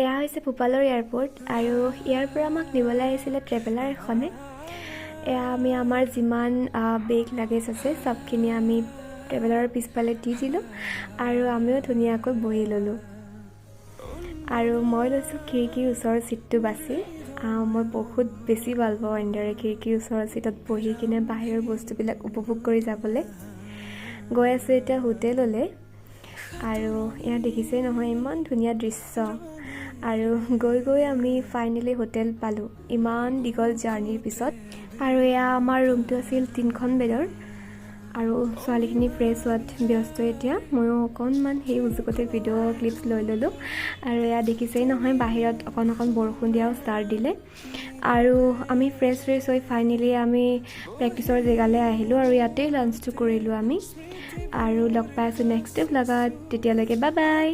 এয়া হৈছে ভূপালৰ এয়াৰপোৰ্ট আৰু ইয়াৰ পৰা আমাক নিবলৈ আহিছিলে ট্ৰেভেলাৰ এখনে। এয়া আমি আমাৰ যিমান বেগ লাগেজ আছে সবখিনি আমি ট্ৰেভেলাৰৰ পিছফালে দি দিলোঁ আৰু আমিও ধুনীয়াকৈ বহি ল'লোঁ। আৰু মই লৈছোঁ খিৰিকীৰ ওচৰৰ ছিটটো বাছি। মই বহুত বেছি ভাল পাওঁ এনেদৰে খিৰিকীৰ ওচৰৰ ছিটত বহি কিনে বাহিৰৰ বস্তুবিলাক উপভোগ কৰি যাবলৈ। গৈ আছোঁ এতিয়া হোটেললৈ আৰু এয়া দেখিছেই নহয় ইমান ধুনীয়া দৃশ্য। আৰু গৈ গৈ আমি ফাইনেলি হোটেল পালোঁ ইমান দীঘল জাৰ্ণিৰ পিছত। আৰু এয়া আমাৰ ৰুমটো আছিল 3খন বেডৰ আৰু ছোৱালীখিনি ফ্ৰেছ হোৱাত ব্যস্ত এতিয়া। ময়ো অকণমান সেই সুযোগতে ভিডিঅ' ক্লিপছ লৈ ল'লোঁ। আৰু এয়া দেখিছেই নহয় বাহিৰত অকণ বৰষুণ দিয়াও ষ্টাৰ্ট দিলে। আৰু আমি ফ্ৰেছ হৈ ফাইনেলি আমি প্ৰেক্টিছৰ জেগালৈ আহিলোঁ আৰু ইয়াতেই লাঞ্চটো কৰিলোঁ আমি। আৰু লগ পাই আছোঁ নেক্সট ভ্লগত, তেতিয়ালৈকে বাই বাই।